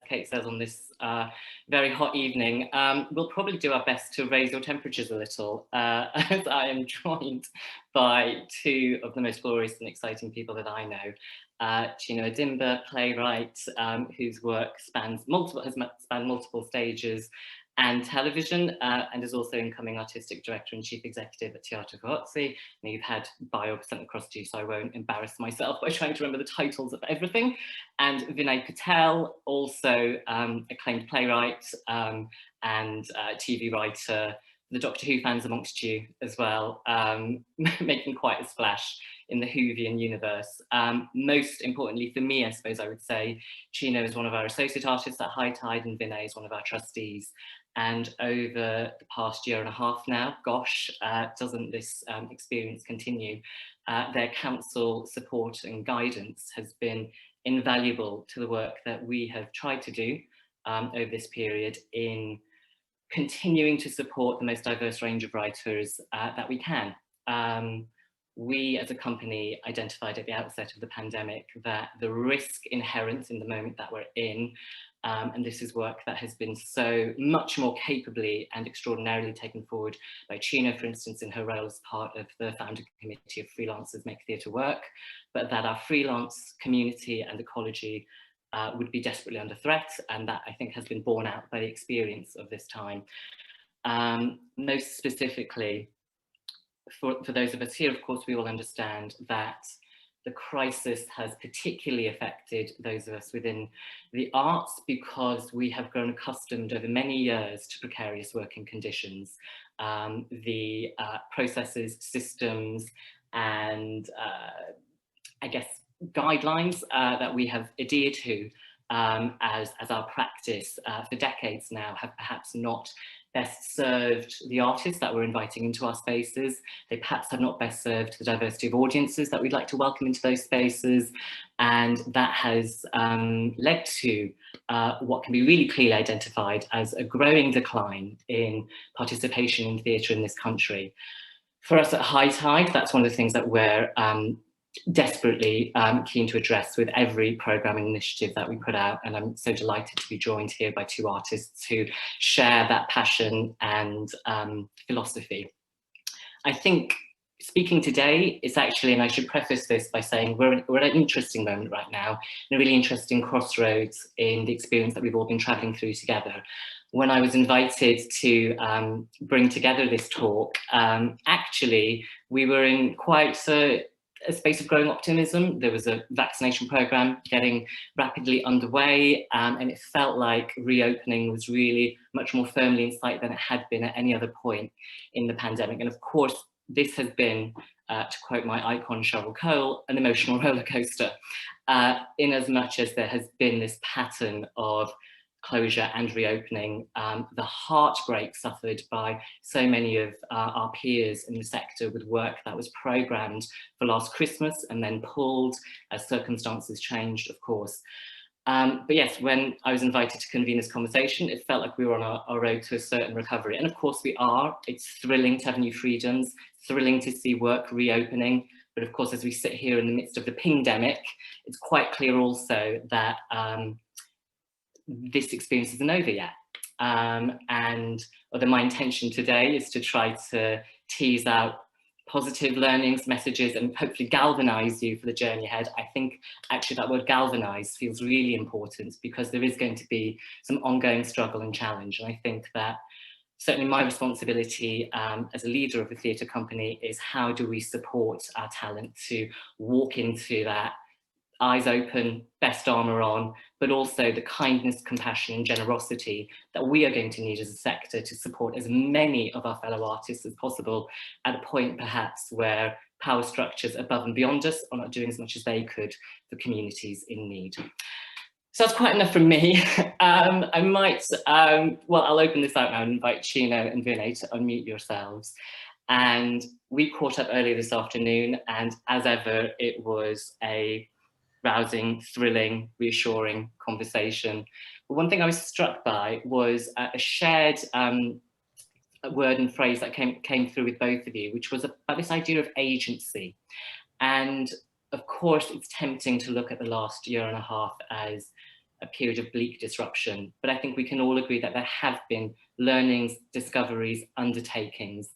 Kate says, on this very hot evening. We'll probably do our best to raise your temperatures a little, as I am joined by two of the most glorious and exciting people that I know. Chinonyerem Odimba, playwright, whose work has spanned multiple stages and television, and is also incoming artistic director and chief executive at Tiata fahodzi. Now, you've had bio sent across to you, so I won't embarrass myself by trying to remember the titles of everything. And Vinay Patel, also acclaimed playwright and TV writer, the Doctor Who fans amongst you as well, making quite a splash in the Whovian universe. Most importantly for me, I suppose I would say, Chino is one of our associate artists at HighTide, and Vinay is one of our trustees. And over the past year and a half now, gosh, doesn't this experience continue? Their counsel, support and guidance has been invaluable to the work that we have tried to do over this period in continuing to support the most diverse range of writers that we can. We as a company identified at the outset of the pandemic that the risk inherent in the moment that we're in, and this is work that has been so much more capably and extraordinarily taken forward by Chino, for instance, in her role as part of the founding committee of Freelancers Make Theatre Work, but that our freelance community and ecology would be desperately under threat, and that I think has been borne out by the experience of this time. Most specifically, for those of us here, of course, we will understand that the crisis has particularly affected those of us within the arts because we have grown accustomed over many years to precarious working conditions. The processes, systems, and I guess guidelines that we have adhered to as our practice for decades now have perhaps not best served the artists that we're inviting into our spaces. They perhaps have not best served the diversity of audiences that we'd like to welcome into those spaces. And that has led to what can be really clearly identified as a growing decline in participation in theatre in this country. For us at HighTide, that's one of the things that we're desperately keen to address with every programming initiative that we put out, and I'm so delighted to be joined here by two artists who share that passion and philosophy. I think speaking today is actually, and I should preface this by saying we're at an interesting moment right now, in a really interesting crossroads in the experience that we've all been travelling through together. When I was invited to bring together this talk, actually we were in quite a space of growing optimism. There was a vaccination programme getting rapidly underway, and it felt like reopening was really much more firmly in sight than it had been at any other point in the pandemic. And of course, this has been, to quote my icon Cheryl Cole, an emotional roller coaster, in as much as there has been this pattern of closure and reopening, the heartbreak suffered by so many of our peers in the sector with work that was programmed for last Christmas and then pulled as circumstances changed, of course. But yes, when I was invited to convene this conversation, it felt like we were on our road to a certain recovery. And of course we are. It's thrilling to have new freedoms, thrilling to see work reopening. But of course, as we sit here in the midst of the pingdemic, it's quite clear also that this experience isn't over yet. And although my intention today is to try to tease out positive learnings, messages, and hopefully galvanise you for the journey ahead, I think actually that word galvanise feels really important because there is going to be some ongoing struggle and challenge. And I think that certainly my responsibility as a leader of a theatre company is how do we support our talent to walk into that eyes open, best armour on, but also the kindness, compassion and generosity that we are going to need as a sector to support as many of our fellow artists as possible at a point perhaps where power structures above and beyond us are not doing as much as they could for communities in need. So that's quite enough from me. I might, well, I'll open this out now and invite Chino and Vinay to unmute yourselves. And we caught up earlier this afternoon, and as ever, it was a rousing, thrilling, reassuring conversation. But one thing I was struck by was a shared word and phrase that came through with both of you, which was about this idea of agency. And of course, it's tempting to look at the last year and a half as a period of bleak disruption, but I think we can all agree that there have been learnings, discoveries, undertakings.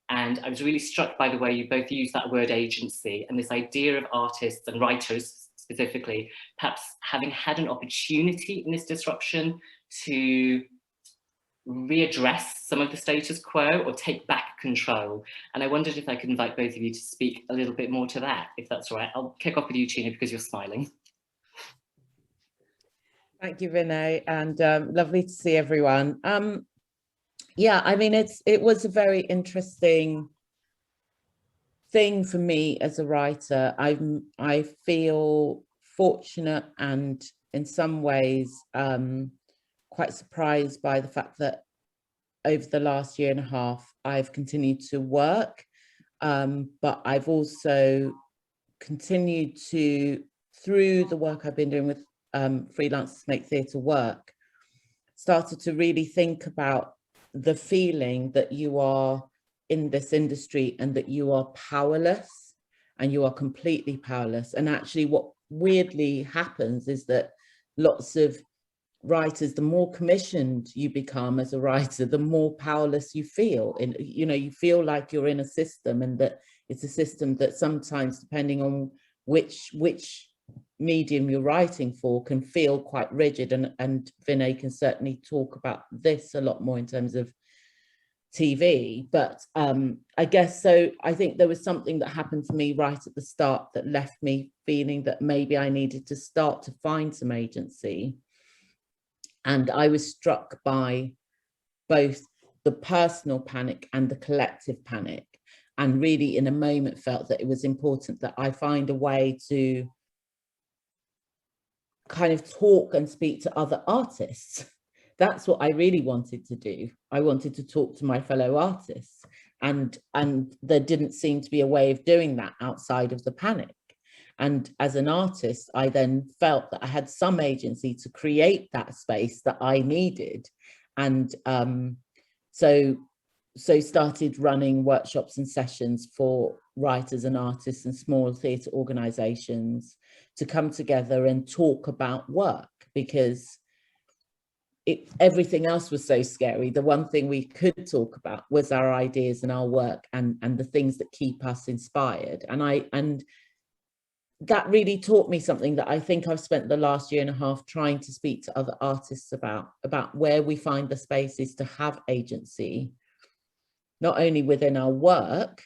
And I was really struck by the way you both used that word agency and this idea of artists and writers specifically, perhaps having had an opportunity in this disruption to readdress some of the status quo or take back control. And I wondered if I could invite both of you to speak a little bit more to that, if that's all right. I'll kick off with you, Chino, because you're smiling. Thank you, Vinay, and lovely to see everyone. Yeah, I mean, it was a very interesting thing for me as a writer. I feel fortunate and in some ways quite surprised by the fact that over the last year and a half, I've continued to work, but I've also continued to, through the work I've been doing with Freelancers Make Theatre Work, started to really think about the feeling that you are in this industry and that you are powerless and you are completely powerless. And actually what weirdly happens is that lots of writers, the more commissioned you become as a writer, the more powerless you feel. And you feel like you're in a system, and that it's a system that sometimes, depending on which medium you're writing for, can feel quite rigid. And Vinay can certainly talk about this a lot more in terms of TV. But I guess so. I think there was something that happened for me right at the start that left me feeling that maybe I needed to start to find some agency. And I was struck by both the personal panic and the collective panic, and really in a moment felt that it was important that I find a way to kind of talk and speak to other artists. That's what I really wanted to do. I wanted to talk to my fellow artists, and there didn't seem to be a way of doing that outside of the panic. And as an artist, I then felt that I had some agency to create that space that I needed. And so started running workshops and sessions for writers and artists and small theatre organisations to come together and talk about work, because everything else was so scary. The one thing we could talk about was our ideas and our work and the things that keep us inspired. And that really taught me something that I think I've spent the last year and a half trying to speak to other artists about where we find the spaces to have agency, not only within our work,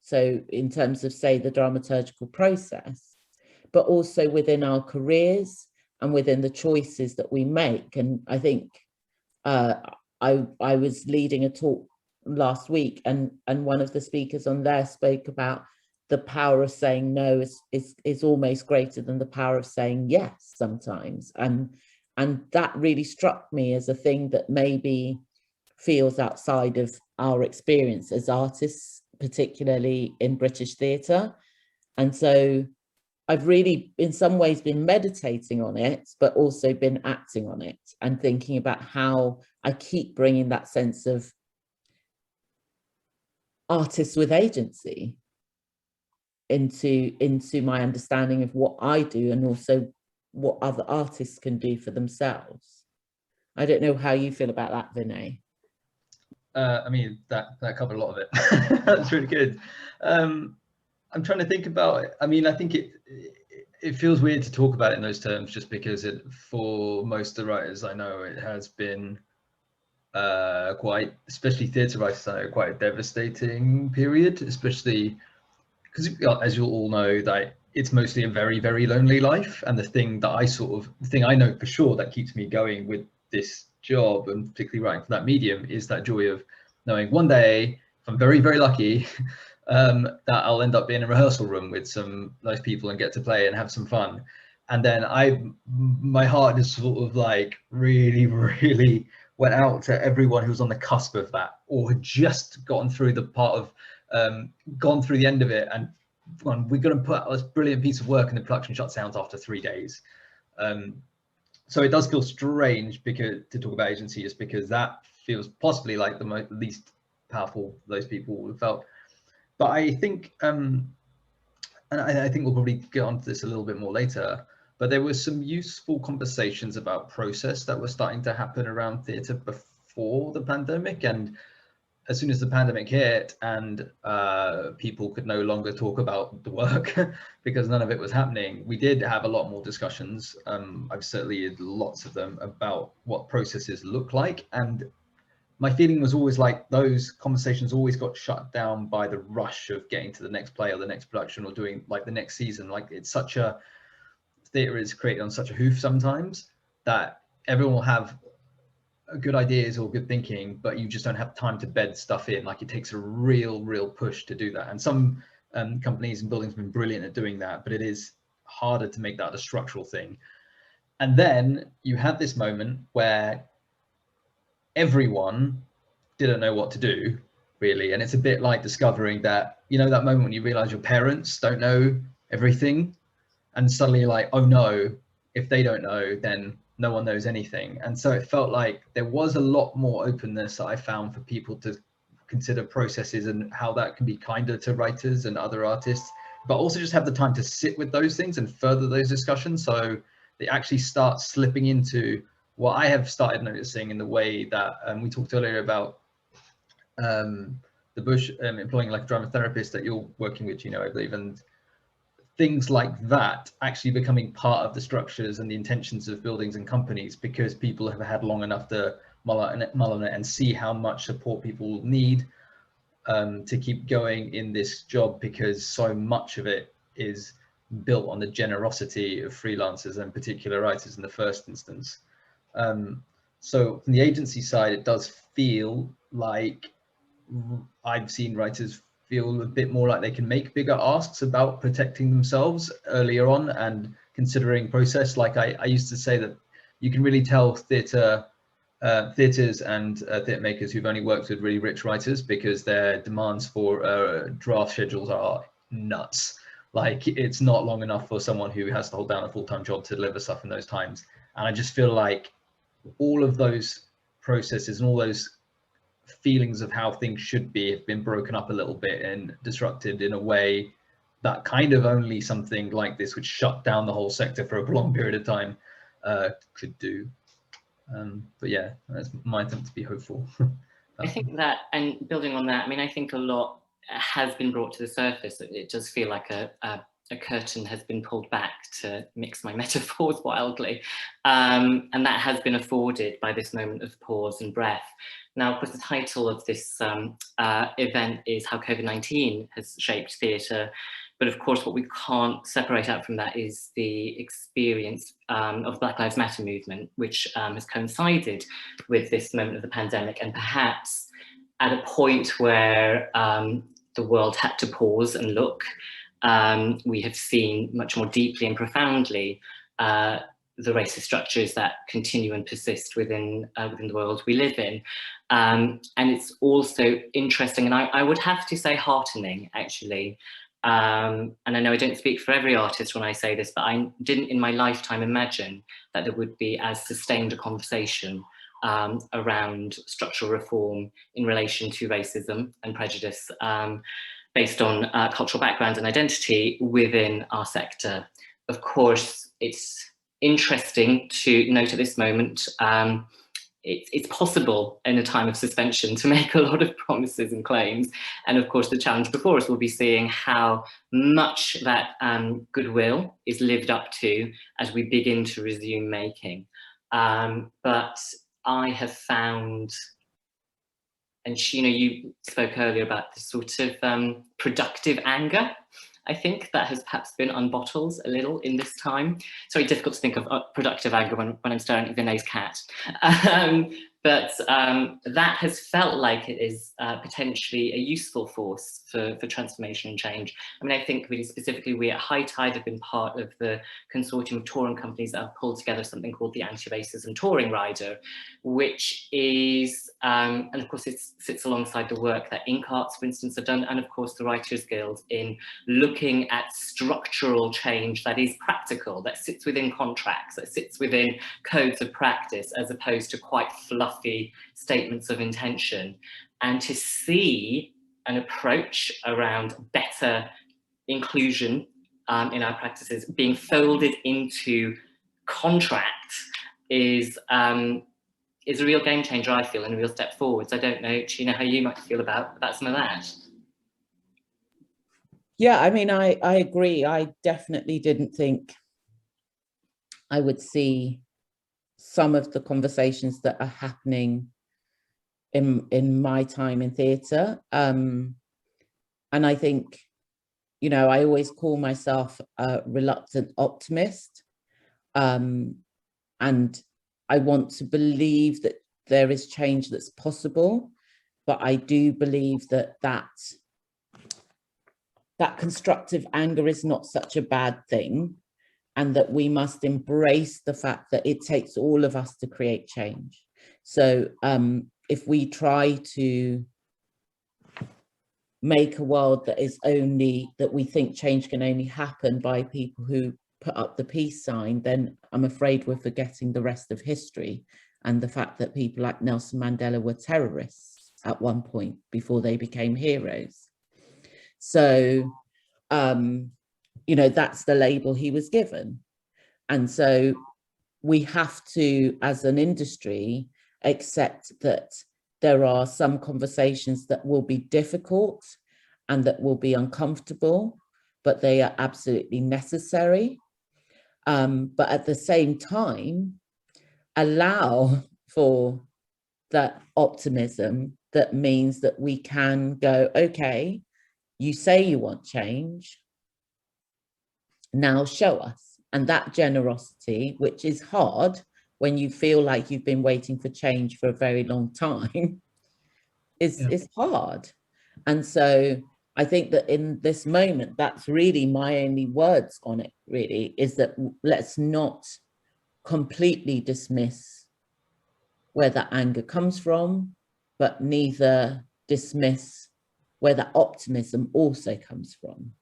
so in terms of, say, the dramaturgical process, but also within our careers and within the choices that we make. And I think I was leading a talk last week, and one of the speakers on there spoke about the power of saying no is almost greater than the power of saying yes sometimes. And that really struck me as a thing that maybe feels outside of our experience as artists, particularly in British theatre. And so I've really, in some ways, been meditating on it, but also been acting on it and thinking about how I keep bringing that sense of artists with agency into my understanding of what I do and also what other artists can do for themselves. I don't know how you feel about that, Vinay. I mean, that covered a lot of it. That's really good. I'm trying to think about it. I mean, I think it feels weird to talk about it in those terms, just because for most of the writers I know, it has been quite, especially theatre writers I know, quite a devastating period, especially because, as you all know, that it's mostly a very, very lonely life. And the thing I know for sure that keeps me going with this job, and particularly writing for that medium, is that joy of knowing one day, if I'm very, very lucky, that I'll end up in a rehearsal room with some nice people and get to play and have some fun. And then my heart just sort of like really, really went out to everyone who was on the cusp of that, or had just gotten through the part of gone through the end of it, and we're going to put out this brilliant piece of work and the production shuts down after 3 days. So it does feel strange to talk about agency, just because that feels possibly like the least powerful those people would have felt. But I think, and I think we'll probably get onto this a little bit more later, but there was some useful conversations about process that were starting to happen around theatre before the pandemic. And as soon as the pandemic hit and people could no longer talk about the work because none of it was happening, we did have a lot more discussions. I've certainly had lots of them about what processes look like. And my feeling was always like those conversations always got shut down by the rush of getting to the next play or the next production or doing like the next season. Like it's such a, theatre is created on such a hoof sometimes that everyone will have good ideas or good thinking, but you just don't have time to bed stuff in. Like it takes a real push to do that. And some companies and buildings have been brilliant at doing that, but it is harder to make that a structural thing. And then you have this moment where everyone didn't know what to do really. And it's a bit like discovering that, you know, that moment when you realize your parents don't know everything and suddenly you're like, oh no, if they don't know, then no one knows anything. And so it felt like there was a lot more openness that I found for people to consider processes and how that can be kinder to writers and other artists, but also just have the time to sit with those things and further those discussions. So they actually start slipping into what I have started noticing in the way that we talked earlier about the Bush employing like a drama therapist that you're working with, you know, I believe, and things like that actually becoming part of the structures and the intentions of buildings and companies, because people have had long enough to mull on it and see how much support people need to keep going in this job, because so much of it is built on the generosity of freelancers and particular writers in the first instance. So from the agency side, it does feel like I've seen writers feel a bit more like they can make bigger asks about protecting themselves earlier on and considering process. Like I used to say that you can really tell theatres and theatre makers who've only worked with really rich writers because their demands for draft schedules are nuts. Like it's not long enough for someone who has to hold down a full-time job to deliver stuff in those times. And I just feel like all of those processes and all those feelings of how things should be have been broken up a little bit and disrupted in a way that kind of only something like this, which shut down the whole sector for a long period of time, could do. But yeah, that's my attempt to be hopeful. I think that, and building on that, I mean, I think a lot has been brought to the surface. It does feel like a curtain has been pulled back, to mix my metaphors wildly. And that has been afforded by this moment of pause and breath. Now, of course, the title of this event is How COVID-19 Has Shaped Theatre. But of course, what we can't separate out from that is the experience of the Black Lives Matter movement, which has coincided with this moment of the pandemic, and perhaps at a point where the world had to pause and look. We have seen much more deeply and profoundly the racist structures that continue and persist within the world we live in. And it's also interesting, and I would have to say heartening, actually. And I know I don't speak for every artist when I say this, but I didn't in my lifetime imagine that there would be as sustained a conversation around structural reform in relation to racism and prejudice based on cultural background and identity within our sector. Of course, it's interesting to note at this moment, it's possible in a time of suspension to make a lot of promises and claims. And of course, the challenge before us will be seeing how much that goodwill is lived up to as we begin to resume making. But I have found, and you spoke earlier about the sort of productive anger, I think, that has perhaps been unbottled a little in this time. It's very difficult to think of productive anger when I'm staring at Vinay's cat. But that has felt like it is potentially a useful force for transformation and change. I mean, I think really specifically we at HighTide have been part of the consortium of touring companies that have pulled together something called the Anti-Racism Touring Rider, which is, and of course it sits alongside the work that Ink Arts, for instance, have done, and of course the Writers Guild, in looking at structural change that is practical, that sits within contracts, that sits within codes of practice, as opposed to quite fluffy statements of intention. And to see an approach around better inclusion in our practices being folded into contract is a real game changer, I feel, and a real step forwards. I don't know, Chino, how you might feel about some of that. Yeah, I mean, I agree. I definitely didn't think I would see some of the conversations that are happening in my time in theatre. And I think, you know, I always call myself a reluctant optimist. And I want to believe that there is change that's possible, but I do believe that constructive anger is not such a bad thing, and that we must embrace the fact that it takes all of us to create change. So if we try to make a world that we think change can only happen by people who put up the peace sign, then I'm afraid we're forgetting the rest of history and the fact that people like Nelson Mandela were terrorists at one point before they became heroes. So, you know, that's the label he was given. And so we have to, as an industry, accept that there are some conversations that will be difficult and that will be uncomfortable, but they are absolutely necessary. But at the same time, allow for that optimism that means that we can go, okay, you say you want change, now show us. And that generosity, which is hard when you feel like you've been waiting for change for a very long time, is hard. And so I think that in this moment, that's really my only words on it, really, is that let's not completely dismiss where that anger comes from, but neither dismiss where that optimism also comes from.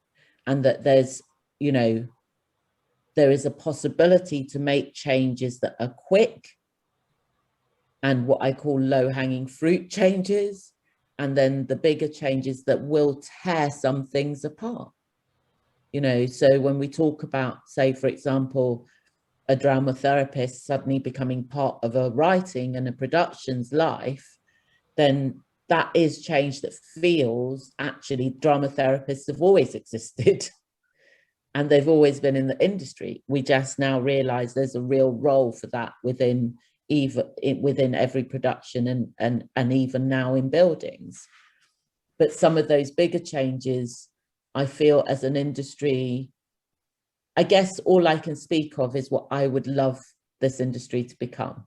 And that there's, you know, there is a possibility to make changes that are quick and what I call low-hanging fruit changes, and then the bigger changes that will tear some things apart. You know, so when we talk about, say, for example, a drama therapist suddenly becoming part of a writing and a production's life, then that is change that feels, actually, drama therapists have always existed. And they've always been in the industry. We just now realize there's a real role for that within every production and even now in buildings. But some of those bigger changes, I feel as an industry, I guess all I can speak of is what I would love this industry to become.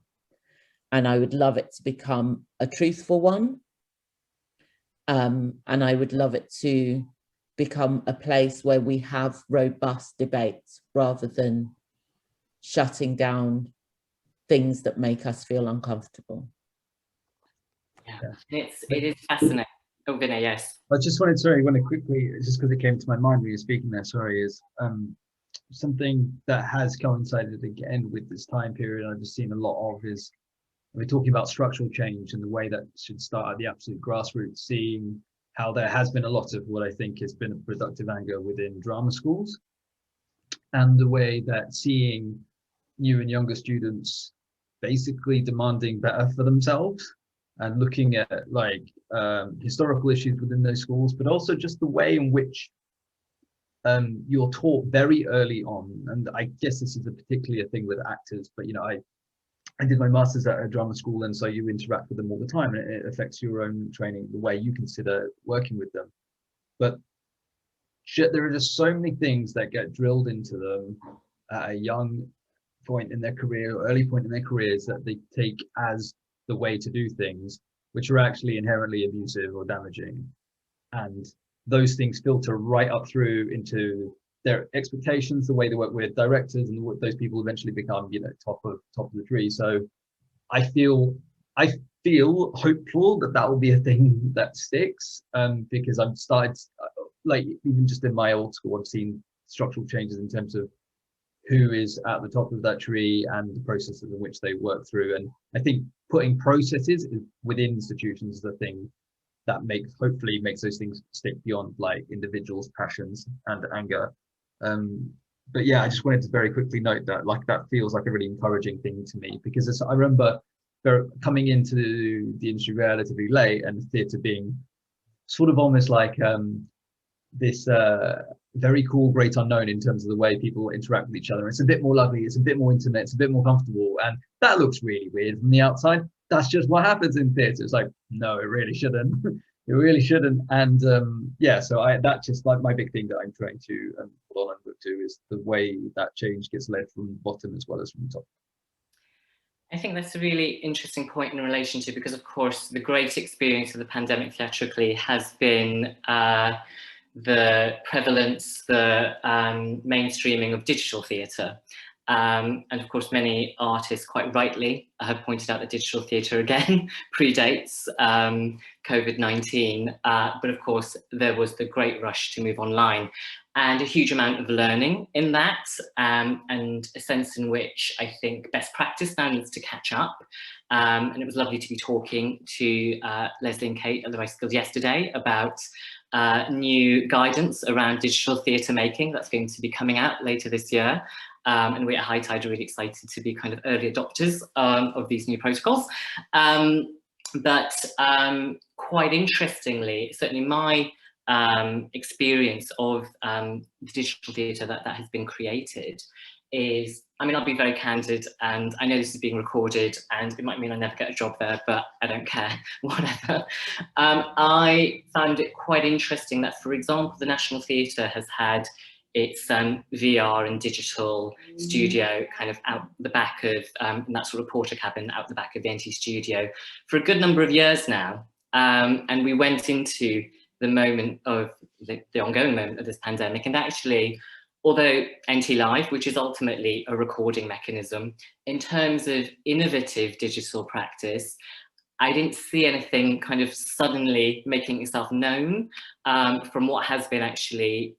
And I would love it to become a truthful one. And I would love it to become a place where we have robust debates rather than shutting down things that make us feel uncomfortable. Yeah. It is fascinating. Oh, Vinay, yes. I just wanted to quickly, just because it came to my mind when you were speaking there, is something that has coincided again with this time period I've just seen a lot of is, we're talking about structural change and the way that should start at the absolute grassroots, seeing how there has been a lot of what I think has been a productive anger within drama schools, and the way that seeing new and younger students basically demanding better for themselves and looking at like historical issues within those schools, but also just the way in which you're taught very early on. And I guess this is particularly a thing with actors, but you know, I did my master's at a drama school, and so you interact with them all the time, and it affects your own training, the way you consider working with them. But there are just so many things that get drilled into them at a young point in their career, or early point in their careers, that they take as the way to do things, which are actually inherently abusive or damaging. And those things filter right up through into their expectations, the way they work with directors, and what those people eventually become, you know, top of the tree. So I feel hopeful that will be a thing that sticks, because I've started, like, even just in my old school, I've seen structural changes in terms of who is at the top of that tree and the processes in which they work through. And I think putting processes within institutions is the thing that hopefully makes those things stick beyond like individuals' passions and anger. But yeah, I just wanted to very quickly note that like that feels like a really encouraging thing to me, because I remember coming into the industry relatively late, and the theatre being sort of almost like this very cool great unknown in terms of the way people interact with each other. It's a bit more lovely, it's a bit more intimate, it's a bit more comfortable, and that looks really weird from the outside. That's just what happens in theatre. It's like, no, it really shouldn't. It really shouldn't. And yeah, so that's just like my big thing that I'm trying to pull on and look to, is the way that change gets led from the bottom as well as from the top. I think that's a really interesting point in relation to, because of course the great experience of the pandemic theatrically has been the prevalence, the mainstreaming of digital theatre. And of course, many artists quite rightly have pointed out that digital theatre again predates COVID-19. But of course, there was the great rush to move online, and a huge amount of learning in that, and a sense in which I think best practice now needs to catch up. And it was lovely to be talking to Leslie and Kate at the Bicycles yesterday about new guidance around digital theatre making that's going to be coming out later this year. And we at HighTide are really excited to be kind of early adopters of these new protocols. But quite interestingly, certainly my experience of the digital theatre that has been created is, I mean, I'll be very candid, and I know this is being recorded and it might mean I never get a job there, but I don't care, whatever. I found it quite interesting that, for example, the National Theatre has had its VR and digital studio kind of out the back of that sort of porter cabin out the back of the NT studio for a good number of years now. And we went into the moment of the ongoing moment of this pandemic, and actually, although NT Live, which is ultimately a recording mechanism, in terms of innovative digital practice, I didn't see anything kind of suddenly making itself known from what has been actually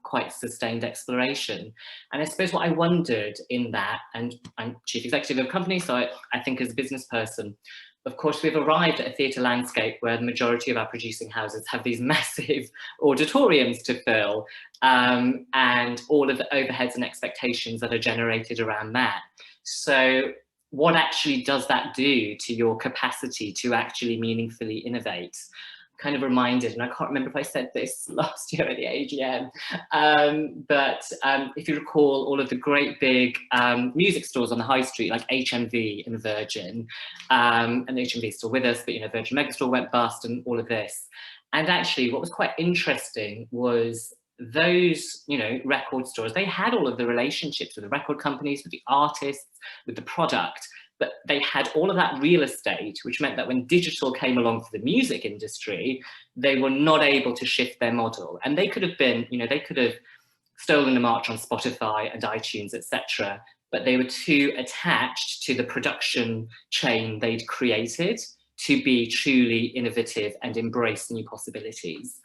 quite sustained exploration. And I suppose what I wondered in that, and I'm chief executive of a company, so I think as a business person, of course, we've arrived at a theatre landscape where the majority of our producing houses have these massive auditoriums to fill, and all of the overheads and expectations that are generated around that. So what actually does that do to your capacity to actually meaningfully innovate? Kind of reminded, and I can't remember if I said this last year at the AGM, but if you recall all of the great big music stores on the high street, like HMV and Virgin, and HMV is still with us, but you know, Virgin Megastore went bust and all of this. And actually what was quite interesting was those, you know, record stores, they had all of the relationships with the record companies, with the artists, with the product, but they had all of that real estate, which meant that when digital came along for the music industry, they were not able to shift their model. And they could have been, you know, they could have stolen a march on Spotify and iTunes, etc., but they were too attached to the production chain they'd created to be truly innovative and embrace new possibilities.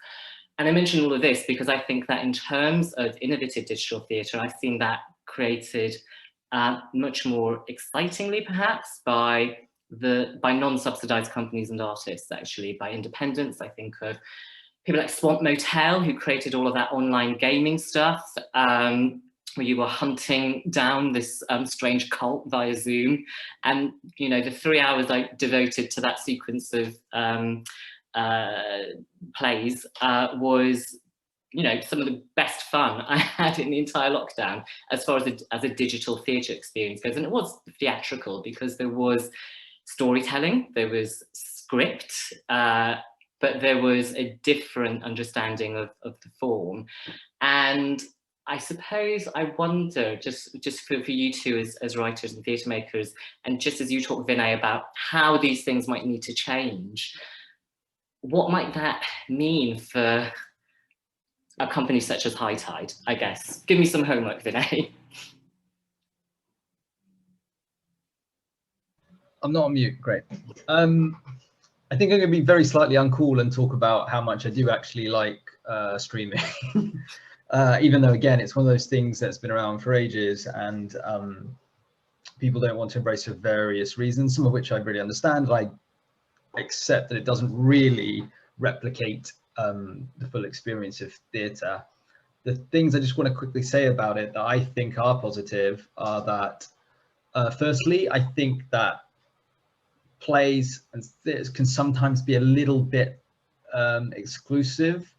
And I mention all of this because I think that in terms of innovative digital theatre, I've seen that created much more excitingly, perhaps, by non-subsidised companies and artists, actually, by independents. I think of people like Swamp Motel, who created all of that online gaming stuff, where you were hunting down this strange cult via Zoom. And, you know, the 3 hours I devoted to that sequence of plays was, you know, some of the best fun I had in the entire lockdown as far as a digital theatre experience goes. And it was theatrical because there was storytelling, there was script, but there was a different understanding of the form. And I suppose I wonder, just for you two as writers and theatre makers, and just as you talk, Vinay, about how these things might need to change, what might that mean for a company such as HighTide, I guess? Give me some homework, Vinay. I'm not on mute, great. I think I'm going to be very slightly uncool and talk about how much I do actually like streaming. Even though, again, it's one of those things that's been around for ages, and people don't want to embrace for various reasons, some of which I really understand. I accept that it doesn't really replicate the full experience of theatre. the things I just want to quickly say about it that I think are positive are that, firstly, I think that plays and theatres can sometimes be a little bit exclusive,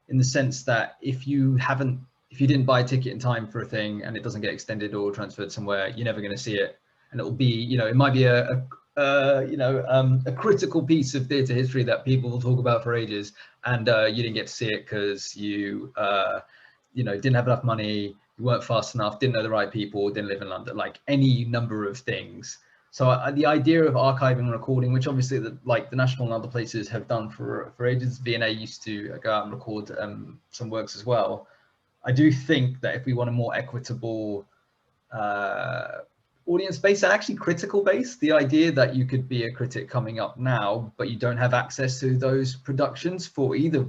in the sense that if you didn't buy a ticket in time for a thing and it doesn't get extended or transferred somewhere, you're never going to see it. And it will be, you know, it might be a critical piece of theatre history that people will talk about for ages, and you didn't get to see it because you didn't have enough money, you weren't fast enough, didn't know the right people, didn't live in London, like any number of things. So the idea of archiving and recording, which obviously the National and other places have done for ages, V&A used to go out and record some works as well. I do think that if we want a more equitable audience base, and actually critical base, the idea that you could be a critic coming up now, but you don't have access to those productions for either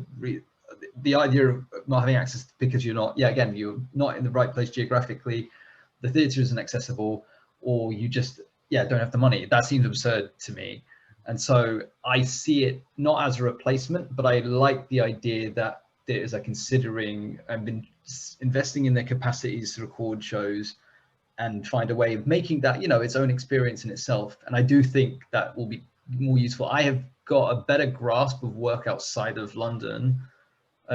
the idea of not having access because you're not in the right place geographically, the theatre isn't accessible, or you just don't have the money. That seems absurd to me. And so I see it not as a replacement, but I like the idea that theatres are considering and been investing in their capacities to record shows and find a way of making that, its own experience in itself. And I do think that will be more useful. I have got a better grasp of work outside of London,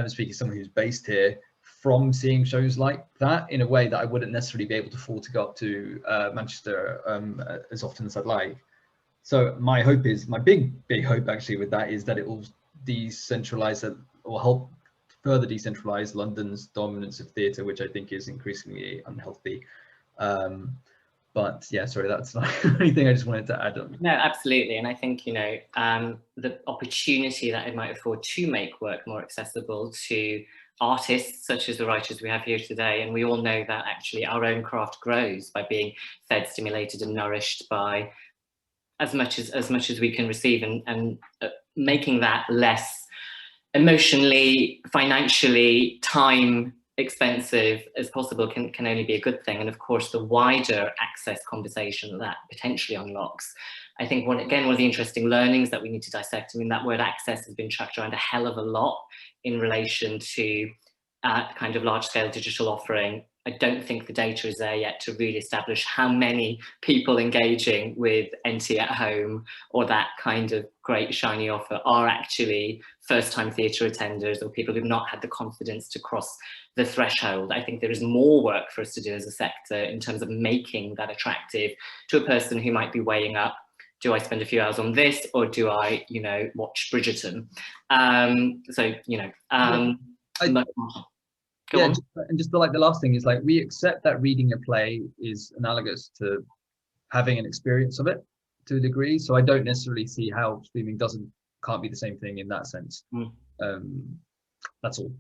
speaking as someone who's based here, from seeing shows like that in a way that I wouldn't necessarily be able to afford to go up to Manchester as often as I'd like. So my big hope actually with that is that it will decentralize or help further decentralize London's dominance of theatre, which I think is increasingly unhealthy. But yeah, sorry, that's not anything I just wanted to add on. No, absolutely. And I think, the opportunity that it might afford to make work more accessible to artists such as the writers we have here today. And we all know that actually our own craft grows by being fed, stimulated and nourished by as much as we can receive, and making that less emotionally, financially, time expensive as possible can only be a good thing. And of course, the wider access conversation that potentially unlocks, I think one of the interesting learnings that we need to dissect, I mean, that word access has been chucked around a hell of a lot in relation to kind of large-scale digital offering. I don't think the data is there yet to really establish how many people engaging with NT at home or that kind of great shiny offer are actually first-time theatre attenders or people who've not had the confidence to cross the threshold. I think there is more work for us to do as a sector in terms of making that attractive to a person who might be weighing up, do I spend a few hours on this or do I, watch Bridgerton? And just the last thing is, like, we accept that reading a play is analogous to having an experience of it to a degree. So I don't necessarily see how streaming can't be the same thing in that sense. That's all.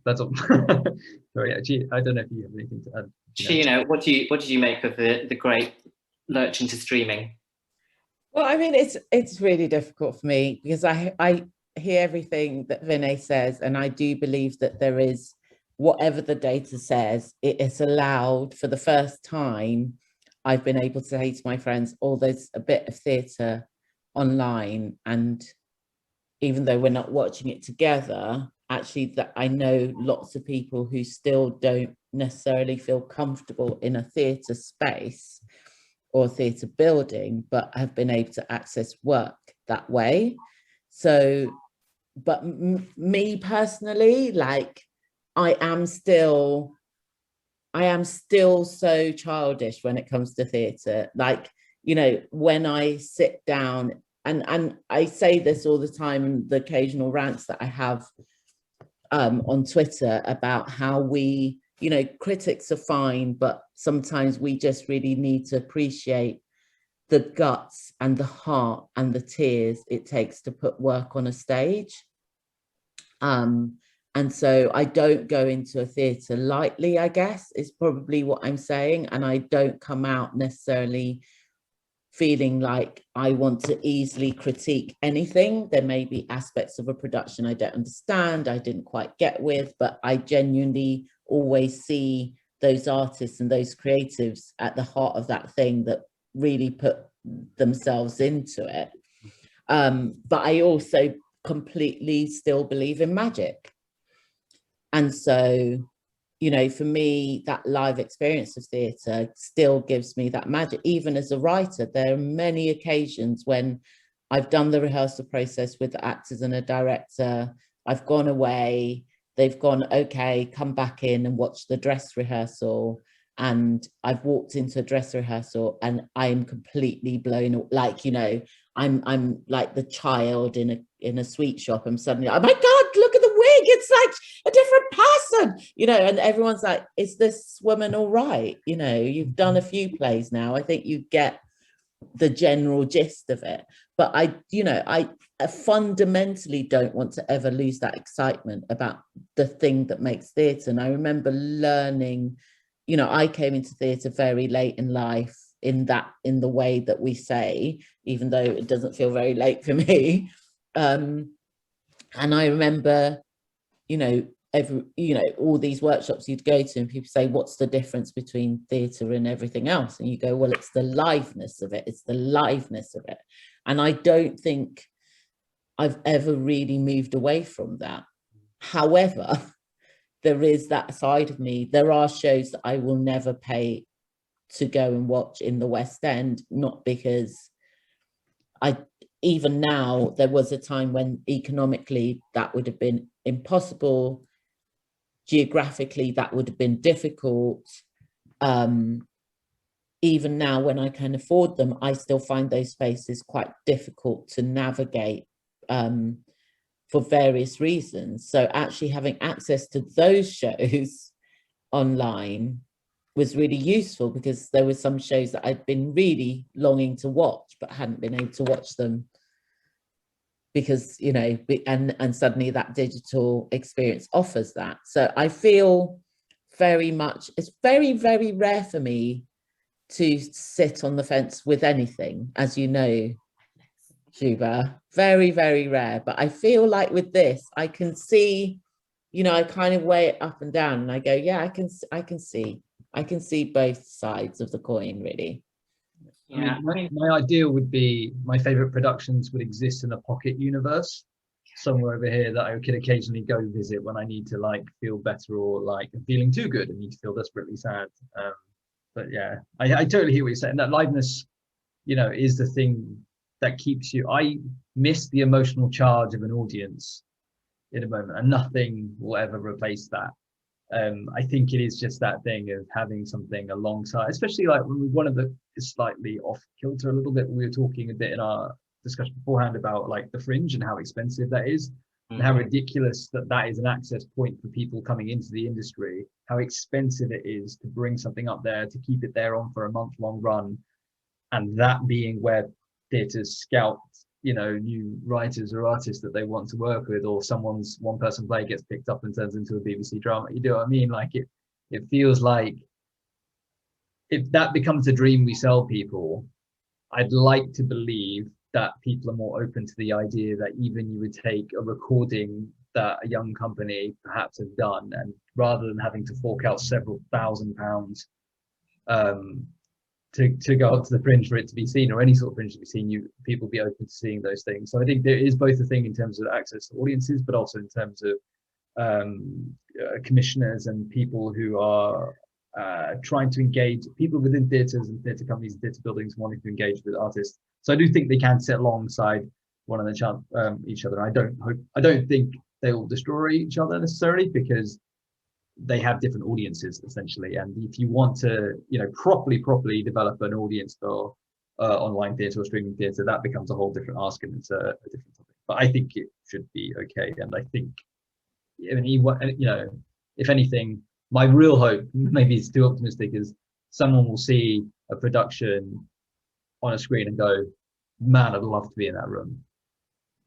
Sorry, actually, I don't know if you have anything to add. What did you make of the great lurch into streaming? Well, I mean, it's really difficult for me because I hear everything that Vinay says, and I do believe that there is, whatever the data says, it is allowed. For the first time, I've been able to say to my friends, there's a bit of theatre online, and even though we're not watching it together, actually that I know lots of people who still don't necessarily feel comfortable in a theatre space or theatre building, but have been able to access work that way. So, but me personally, like, I am still so childish when it comes to theatre. Like, when I sit down, and I say this all the time in the occasional rants that I have on Twitter about how we, critics are fine, but sometimes we just really need to appreciate the guts and the heart and the tears it takes to put work on a stage. And so I don't go into a theatre lightly, I guess, is probably what I'm saying. And I don't come out necessarily feeling like I want to easily critique anything. There may be aspects of a production I don't understand, I didn't quite get with, but I genuinely always see those artists and those creatives at the heart of that thing that really put themselves into it. But I also completely still believe in magic. And so you know, for me, that live experience of theatre still gives me that magic. Even as a writer, there are many occasions when I've done the rehearsal process with the actors and a director, I've gone away, they've gone, okay, come back in and watch the dress rehearsal. And I've walked into a dress rehearsal and I'm completely blown, like, you know, I'm like the child in a sweet shop. I'm suddenly, oh my God, look at the wig. It's like a different person, you know, and everyone's like, is this woman all right? You know, you've done a few plays now. I think you get the general gist of it. But I fundamentally don't want to ever lose that excitement about the thing that makes theatre. And I remember learning, you know, I came into theatre very late in life, in the way that we say, even though it doesn't feel very late for me. And I remember, you know, all these workshops you'd go to and people say, what's the difference between theatre and everything else? And you go, well, it's the liveness of it. It's the liveness of it. And I don't think I've ever really moved away from that. However, there is that side of me. There are shows that I will never pay to go and watch in the West End, not because even now, there was a time when economically that would have been impossible. Geographically, that would have been difficult. Even now, when I can afford them, I still find those spaces quite difficult to navigate for various reasons. So actually having access to those shows online was really useful, because there were some shows that I'd been really longing to watch, but hadn't been able to watch them because, you know, and suddenly that digital experience offers that. So I feel very much, it's very, very rare for me to sit on the fence with anything, as you know, Suba, very, very rare. But I feel like with this, I can see, you know, I kind of weigh it up and down and I go, yeah, I can see both sides of the coin, really. Yeah, I mean, my ideal would be, my favorite productions would exist in a pocket universe somewhere over here that I could occasionally go visit when I need to like feel better, or like I'm feeling too good and need to feel desperately sad. But yeah, I totally hear what you're saying. That liveness, you know, is the thing that keeps you. I miss the emotional charge of an audience in a moment, and nothing will ever replace that. I think it is just that thing of having something alongside, especially like when one of the is slightly off kilter a little bit. We were talking a bit in our discussion beforehand about like the Fringe and how expensive that is, and how ridiculous that is an access point for people coming into the industry, how expensive it is to bring something up there, to keep it there on for a month-long run, and that being where theatres scout, you know, new writers or artists that they want to work with, or someone's one-person play gets picked up and turns into a BBC drama. You know what I mean? Like it feels like if that becomes a dream we sell people, I'd like to believe that people are more open to the idea that even you would take a recording that a young company perhaps have done, and rather than having to fork out several £1,000s to go up to the Fringe for it to be seen, or any sort of Fringe to be seen, people be open to seeing those things. So I think there is both a thing in terms of access to audiences, but also in terms of commissioners and people who are trying to engage, people within theatres and theatre companies and theatre buildings wanting to engage with artists. So I do think they can sit alongside one another, each other. I don't think they will destroy each other necessarily, because they have different audiences essentially. And if you want to, you know, properly develop an audience for online theatre or streaming theatre, that becomes a whole different ask, and it's a different topic. But I think it should be okay. And I think, I mean, you know, if anything, my real hope, maybe it's too optimistic, is someone will see a production on a screen and go, man, I'd love to be in that room.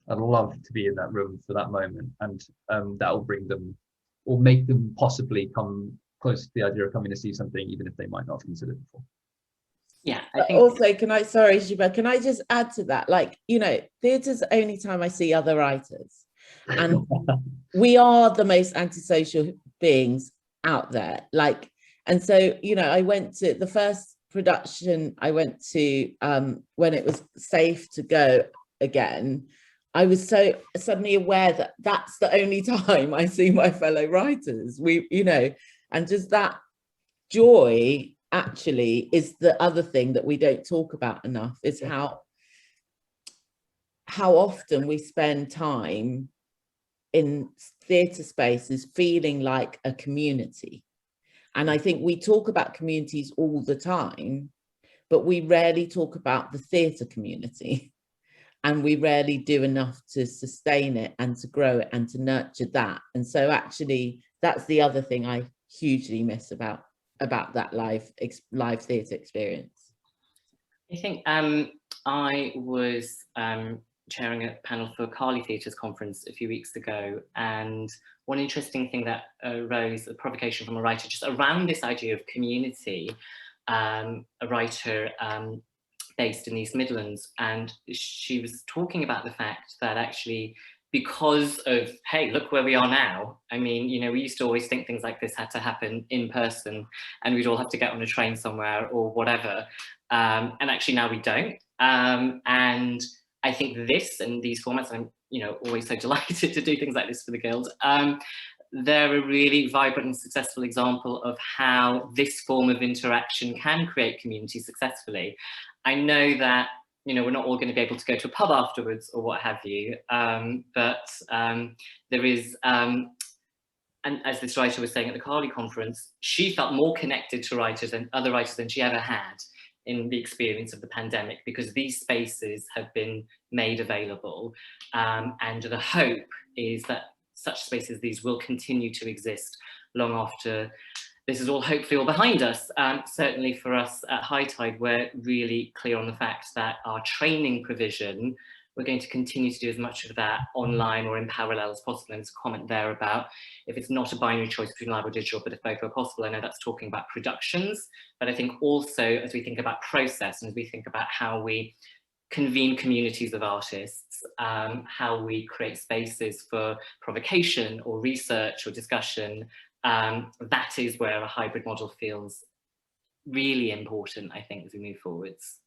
I'd love to be in that room for that moment. And that will bring them, or make them possibly come close to the idea of coming to see something, even if they might not have considered before. Yeah, I think also, sorry, Suba, can I just add to that? Like, you know, theatre's the only time I see other writers, and we are the most antisocial beings out there. Like, and so, you know, I went to the first production I went to when it was safe to go again. I was so suddenly aware that that's the only time I see my fellow writers. We, you know, And just that joy actually is the other thing that we don't talk about enough, is how often we spend time in theatre spaces feeling like a community. And I think we talk about communities all the time, but we rarely talk about the theatre community. And we rarely do enough to sustain it and to grow it and to nurture that. And so actually, that's the other thing I hugely miss about that live theatre experience. I think I was chairing a panel for Carly Theatre's conference a few weeks ago, and one interesting thing that arose, a provocation from a writer, just around this idea of community, a writer based in East Midlands, and she was talking about the fact that actually, because of, hey, look where we are now. I mean, you know, we used to always think things like this had to happen in person and we'd all have to get on a train somewhere or whatever. And actually now we don't. And I think this and these formats, I'm, you know, always so delighted to do things like this for the Guild. They're a really vibrant and successful example of how this form of interaction can create community successfully. I know that, you know, we're not all going to be able to go to a pub afterwards or what have you, but there is, and as this writer was saying at the Carly conference, she felt more connected to writers and other writers than she ever had in the experience of the pandemic, because these spaces have been made available, and the hope is that such spaces as these will continue to exist long after this is all hopefully all behind us. Certainly for us at HighTide, we're really clear on the fact that our training provision, we're going to continue to do as much of that online or in parallel as possible. And to comment there about, if it's not a binary choice between live or digital, but if both are possible, I know that's talking about productions, but I think also as we think about process and as we think about how we convene communities of artists, how we create spaces for provocation or research or discussion, that is where a hybrid model feels really important, I think, as we move forwards.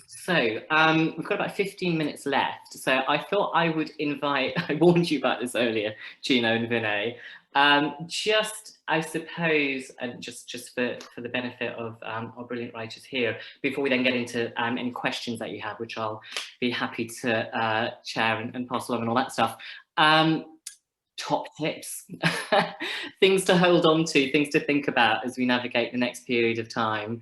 So we've got about 15 minutes left. So I thought I would invite, I warned you about this earlier, Chino and Vinay, just, I suppose, and just for the benefit of our brilliant writers here, before we then get into any questions that you have, which I'll be happy to share and pass along and all that stuff. Top tips, things to hold on to, things to think about as we navigate the next period of time.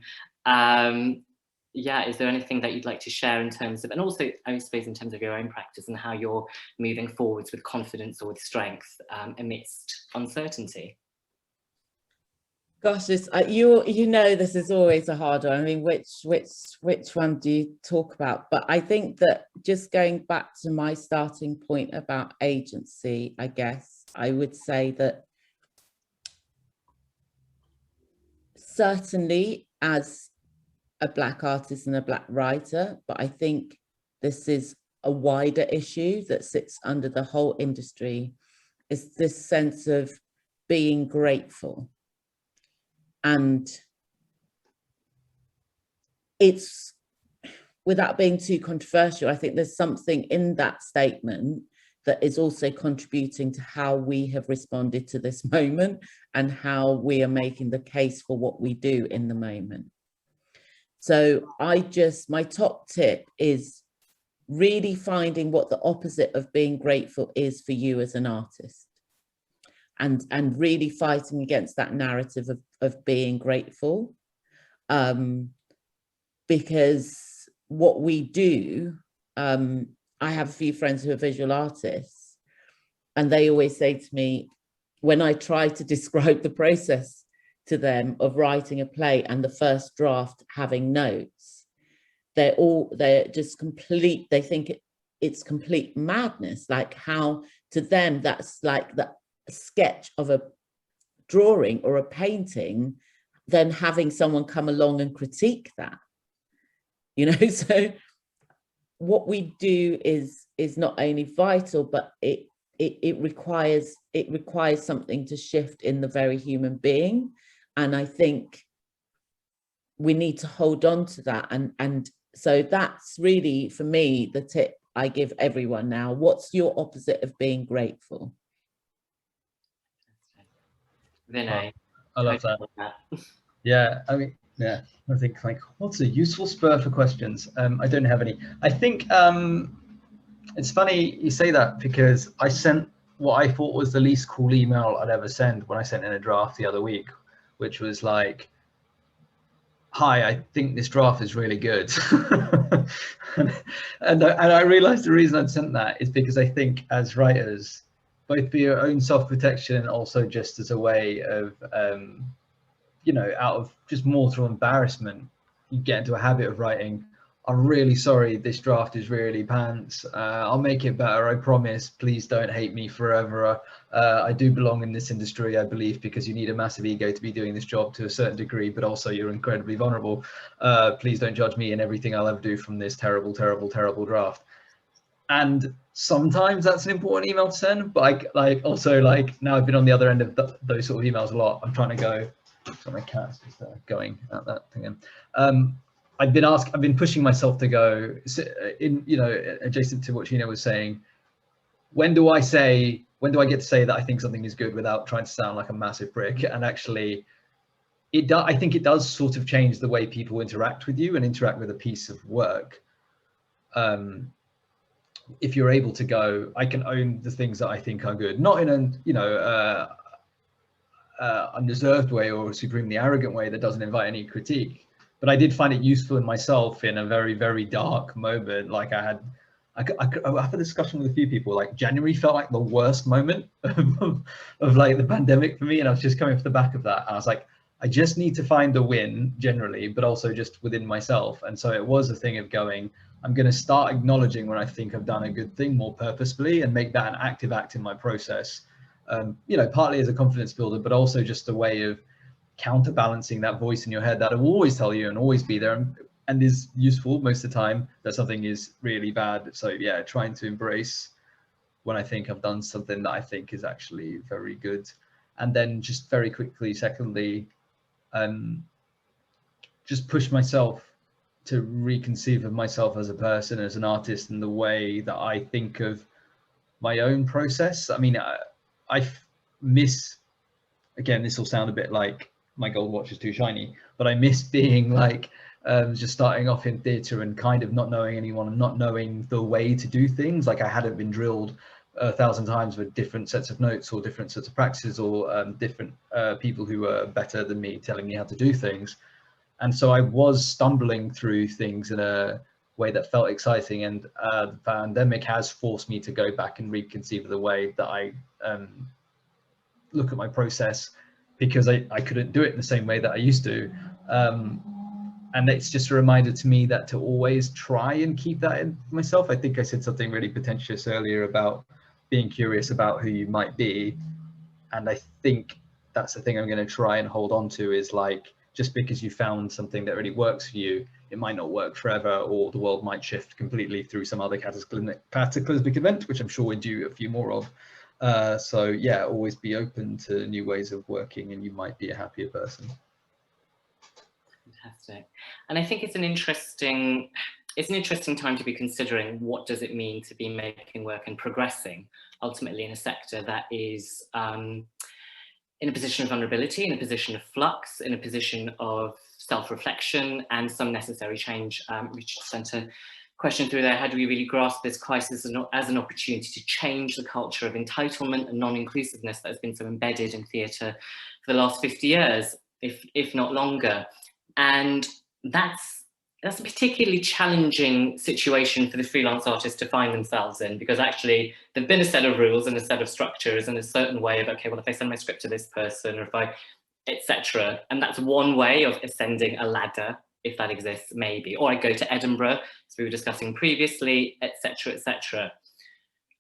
Yeah, is there anything that you'd like to share in terms of, and also I suppose in terms of your own practice and how you're moving forwards with confidence or with strength amidst uncertainty? Gosh, this, you know, this is always a hard one. I mean, which one do you talk about? But I think that just going back to my starting point about agency, I guess I would say that certainly as a Black artist and a Black writer, but I think this is a wider issue that sits under the whole industry, is this sense of being grateful. And it's, without being too controversial, I think there's something in that statement that is also contributing to how we have responded to this moment and how we are making the case for what we do in the moment. So my top tip is really finding what the opposite of being grateful is for you as an artist. And really fighting against that narrative of being grateful, because what we do, I have a few friends who are visual artists, and they always say to me, when I try to describe the process to them of writing a play and the first draft having notes, they're just complete, they think it's complete madness, like how to them that's like the sketch of a drawing or a painting, then having someone come along and critique that, you know. So what we do is not only vital, but it requires something to shift in the very human being, and I think we need to hold on to that, and so that's really for me the tip I give everyone now. What's your opposite of being grateful? Vinay. I love that. Yeah, I mean, yeah, I think like, what's a useful spur for questions? I don't have any. I think it's funny you say that, because I sent what I thought was the least cool email I'd ever send when I sent in a draft the other week, which was like, hi, I think this draft is really good. and I realized the reason I'd sent that is because I think as writers, both for your own self-protection and also just as a way of, you know, out of just mortal embarrassment, you get into a habit of writing, I'm really sorry, this draft is really pants. I'll make it better, I promise. Please don't hate me forever. I do belong in this industry, I believe, because you need a massive ego to be doing this job to a certain degree, but also you're incredibly vulnerable. Please don't judge me in everything I'll ever do from this terrible, terrible, terrible draft. And sometimes that's an important email to send, but also now I've been on the other end of those sort of emails a lot. I'm trying to go, so my cat's just going at that thing. I've been pushing myself to go in, you know, adjacent to what Chino was saying. When do I get to say that I think something is good without trying to sound like a massive prick? And actually, I think it does sort of change the way people interact with you and interact with a piece of work. If you're able to go, I can own the things that I think are good, not in a, you know, undeserved way or a supremely arrogant way that doesn't invite any critique. But I did find it useful in myself in a very, very dark moment. Like I had a discussion with a few people, like January felt like the worst moment of like the pandemic for me. And I was just coming off the back of that. And I was like, I just need to find a win generally, but also just within myself. And so it was a thing of going, I'm going to start acknowledging when I think I've done a good thing more purposefully and make that an active act in my process. You know, partly as a confidence builder, but also just a way of counterbalancing that voice in your head that will always tell you and always be there and is useful most of the time that something is really bad. So yeah, trying to embrace when I think I've done something that I think is actually very good. And then just very quickly, secondly, just push myself to reconceive of myself as a person, as an artist, and the way that I think of my own process. I mean, I miss, again, this will sound a bit like my gold watch is too shiny, but I miss being like, just starting off in theatre and kind of not knowing anyone and not knowing the way to do things. Like I hadn't been drilled 1,000 times with different sets of notes or different sets of practices or different people who were better than me telling me how to do things. And so I was stumbling through things in a way that felt exciting. And the pandemic has forced me to go back and reconceive of the way that I look at my process, because I couldn't do it in the same way that I used to. And it's just a reminder to me that to always try and keep that in myself. I think I said something really pretentious earlier about being curious about who you might be. And I think that's the thing I'm going to try and hold on to, is like, just because you found something that really works for you, it might not work forever, or the world might shift completely through some other cataclysmic event, which I'm sure we're due a few more of. So yeah, always be open to new ways of working and you might be a happier person. Fantastic. And I think it's an interesting time to be considering, what does it mean to be making work and progressing ultimately in a sector that is in a position of vulnerability, in a position of flux, in a position of self-reflection and some necessary change. Richard sent a question through there: how do we really grasp this crisis as an opportunity to change the culture of entitlement and non-inclusiveness that has been so embedded in theatre for the last 50 years, if not longer? And that's a particularly challenging situation for the freelance artists to find themselves in, because actually there've been a set of rules and a set of structures and a certain way of, okay, well, if I send my script to this person, or if I, etc. And that's one way of ascending a ladder, if that exists, maybe. Or I go to Edinburgh, as we were discussing previously, etc., etc.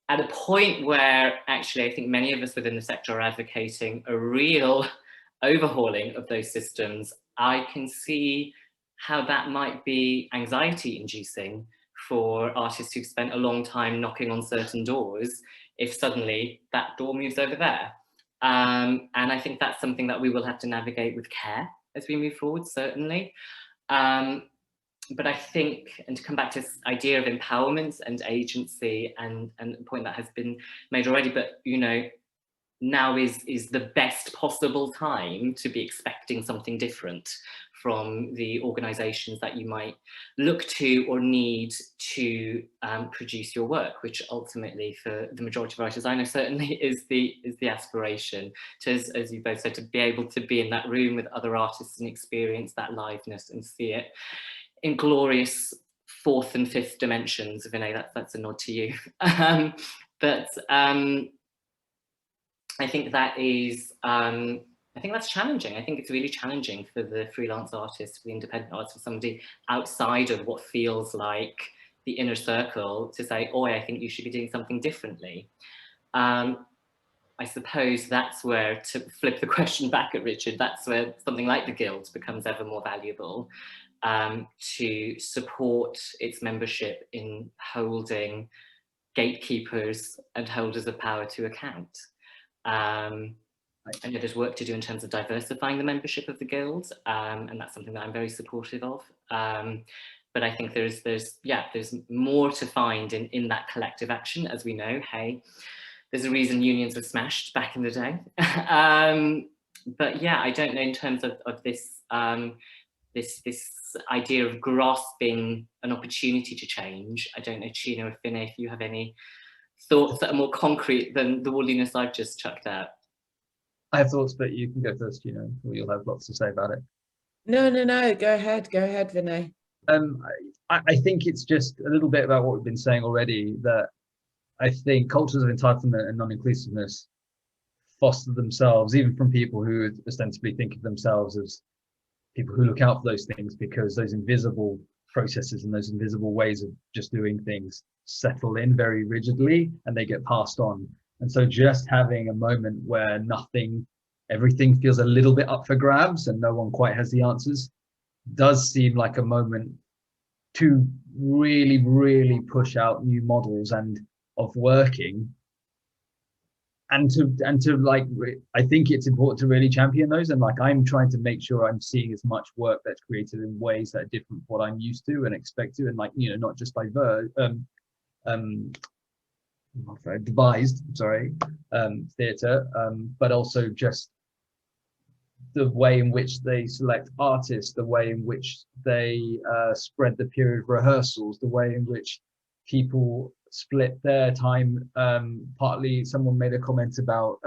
At a point where actually I think many of us within the sector are advocating a real overhauling of those systems, I can see how that might be anxiety inducing for artists who've spent a long time knocking on certain doors, if suddenly that door moves over there. And I think that's something that we will have to navigate with care as we move forward, certainly. But I think, and to come back to this idea of empowerment and agency, and a point that has been made already, but you know, now is the best possible time to be expecting something different from the organisations that you might look to or need to produce your work, which ultimately for the majority of writers I know certainly is the aspiration, to, as you both said, to be able to be in that room with other artists and experience that liveness and see it in glorious fourth and fifth dimensions. Vinay, that's a nod to you. But I think that is, I think that's challenging. I think it's really challenging for the freelance artist, for the independent artist, for somebody outside of what feels like the inner circle to say, oh, I think you should be doing something differently. I suppose that's where, to flip the question back at Richard, that's where something like the Guild becomes ever more valuable, to support its membership in holding gatekeepers and holders of power to account. I know there's work to do in terms of diversifying the membership of the Guild, and that's something that I'm very supportive of. But I think there's more to find in that collective action. As we know, hey, there's a reason unions were smashed back in the day. But yeah, I don't know in terms of this, this idea of grasping an opportunity to change. I don't know, Chino or Vinay, if you have any thoughts that are more concrete than the woolliness I've just chucked out. I have thoughts, but you can go first, or you'll have lots to say about it. No, go ahead, Vinay. I think it's just a little bit about what we've been saying already, that I think cultures of entitlement and non-inclusiveness foster themselves, even from people who ostensibly think of themselves as people who look out for those things, because those invisible processes and those invisible ways of just doing things settle in very rigidly and they get passed on. And so just having a moment where everything feels a little bit up for grabs and no one quite has the answers does seem like a moment to really, really push out new models and of working, and to like, I think it's important to really champion those. And like, I'm trying to make sure I'm seeing as much work that's created in ways that are different from what I'm used to and expect to, and like, not just devised theatre, but also just the way in which they select artists, the way in which they spread the period of rehearsals, the way in which people split their time. Partly someone made a comment about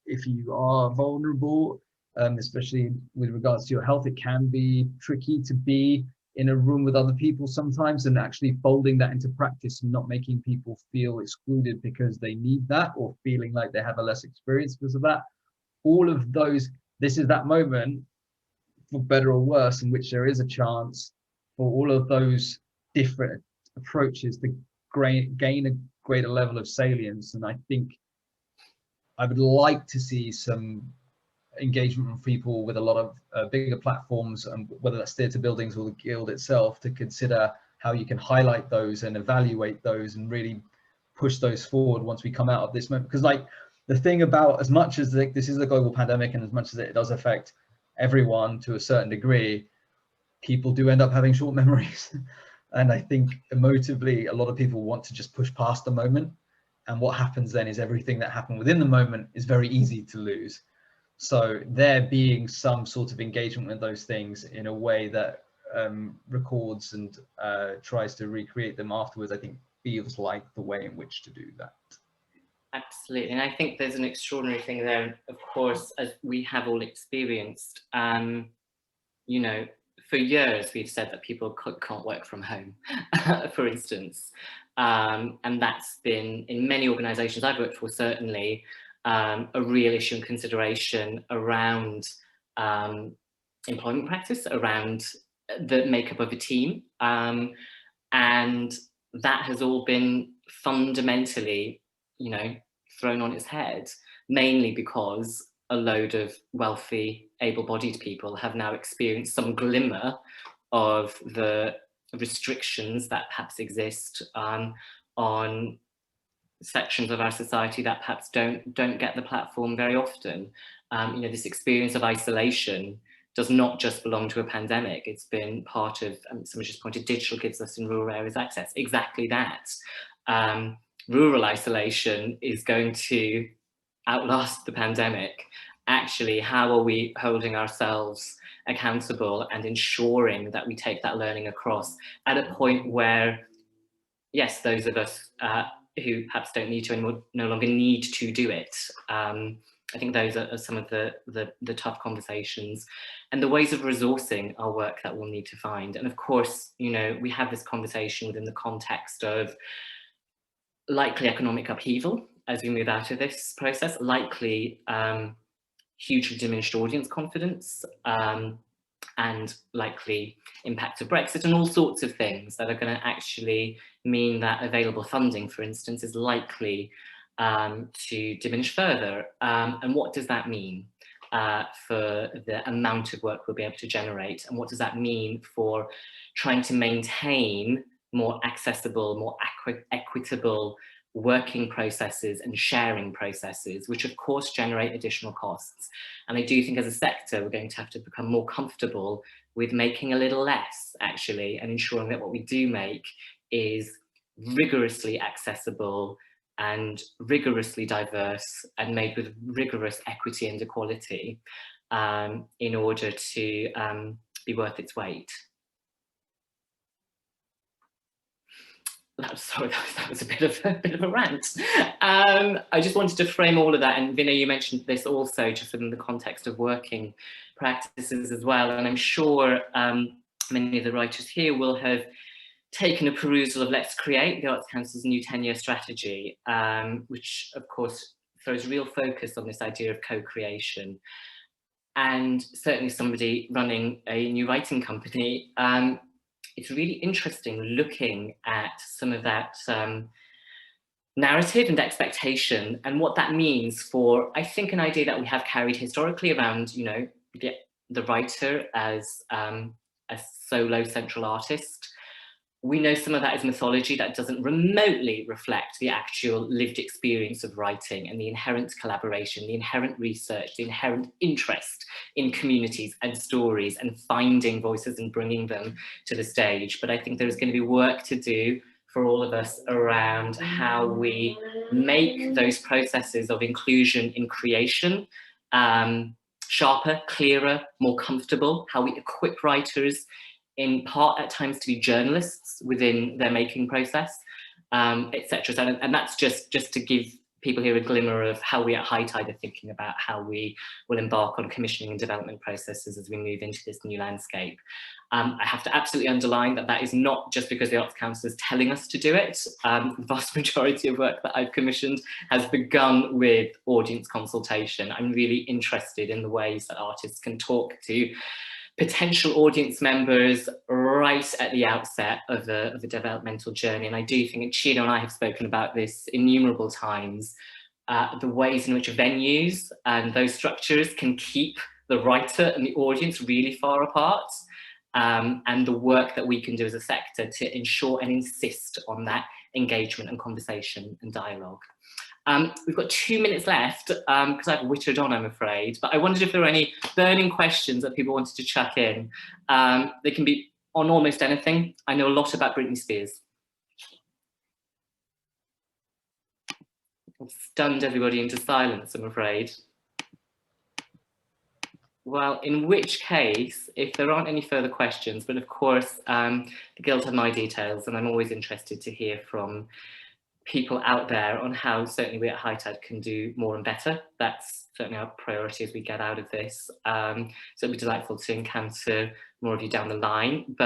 if you are vulnerable, especially with regards to your health, it can be tricky to be in a room with other people sometimes, and actually folding that into practice and not making people feel excluded because they need that, or feeling like they have a less experience because of that. All of those, this is that moment, for better or worse, in which there is a chance for all of those different approaches to gain a greater level of salience. And I think I would like to see some engagement from people with a lot of bigger platforms, and whether that's theatre buildings or the Guild itself, to consider how you can highlight those and evaluate those and really push those forward once we come out of this moment. Because like, the thing about, as much as this is a global pandemic and as much as it does affect everyone to a certain degree, people do end up having short memories. And I think emotively, a lot of people want to just push past the moment. And what happens then is everything that happened within the moment is very easy to lose. So there being some sort of engagement with those things in a way that records and tries to recreate them afterwards, I think feels like the way in which to do that. Absolutely, and I think there's an extraordinary thing there, of course, as we have all experienced. For years we've said that people can't work from home, for instance, and that's been, in many organisations I've worked for, certainly a real issue and consideration around employment practice, around the makeup of a team, and that has all been fundamentally thrown on its head, mainly because a load of wealthy, able-bodied people have now experienced some glimmer of the restrictions that perhaps exist on sections of our society that perhaps don't get the platform very often. This experience of isolation does not just belong to a pandemic. It's been part of, someone just pointed, digital gives us in rural areas access. Exactly that. Rural isolation is going to outlast the pandemic, actually, how are we holding ourselves accountable and ensuring that we take that learning across at a point where, yes, those of us who perhaps don't need to anymore no longer need to do it. I think those are some of the tough conversations and the ways of resourcing our work that we'll need to find. And of course, you know, we have this conversation within the context of likely economic upheaval as we move out of this process, likely hugely diminished audience confidence, and likely impact of Brexit and all sorts of things that are going to actually mean that available funding, for instance, is likely to diminish further. And what does that mean for the amount of work we'll be able to generate? And what does that mean for trying to maintain more accessible, more equitable working processes and sharing processes, which of course generate additional costs. And I do think as a sector, we're going to have to become more comfortable with making a little less, actually, and ensuring that what we do make is rigorously accessible and rigorously diverse and made with rigorous equity and equality in order to be worth its weight. Sorry, that was a bit of a rant. I just wanted to frame all of that, and Vinay, you mentioned this also, just within the context of working practices as well. And I'm sure many of the writers here will have taken a perusal of Let's Create, the Arts Council's new 10-year strategy, which of course throws real focus on this idea of co-creation. And certainly somebody running a new writing company, it's really interesting looking at some of that narrative and expectation and what that means for, I think, an idea that we have carried historically around, you know, the writer as a solo central artist. We know some of that is mythology that doesn't remotely reflect the actual lived experience of writing and the inherent collaboration, the inherent research, the inherent interest in communities and stories and finding voices and bringing them to the stage. But I think there's going to be work to do for all of us around how we make those processes of inclusion in creation sharper, clearer, more comfortable, how we equip writers in part at times to be journalists within their making process, etc. And that's just to give people here a glimmer of how we at HighTide are thinking about how we will embark on commissioning and development processes as we move into this new landscape. I have to absolutely underline that that is not just because the Arts Council is telling us to do it. The vast majority of work that I've commissioned has begun with audience consultation. I'm really interested in the ways that artists can talk to potential audience members right at the outset of a developmental journey. And I do think, and Chino and I have spoken about this innumerable times, the ways in which venues and those structures can keep the writer and the audience really far apart, and the work that we can do as a sector to ensure and insist on that engagement and conversation and dialogue. We've got 2 minutes left because I've wittered on, I'm afraid, but I wondered if there were any burning questions that people wanted to chuck in. They can be on almost anything. I know a lot about Britney Spears. I've stunned everybody into silence, I'm afraid. Well, in which case, if there aren't any further questions, but of course, the Guild have my details, and I'm always interested to hear from people out there on how certainly we at HighTide can do more and better. That's certainly our priority as we get out of this. So it'd be delightful to encounter more of you down the line. But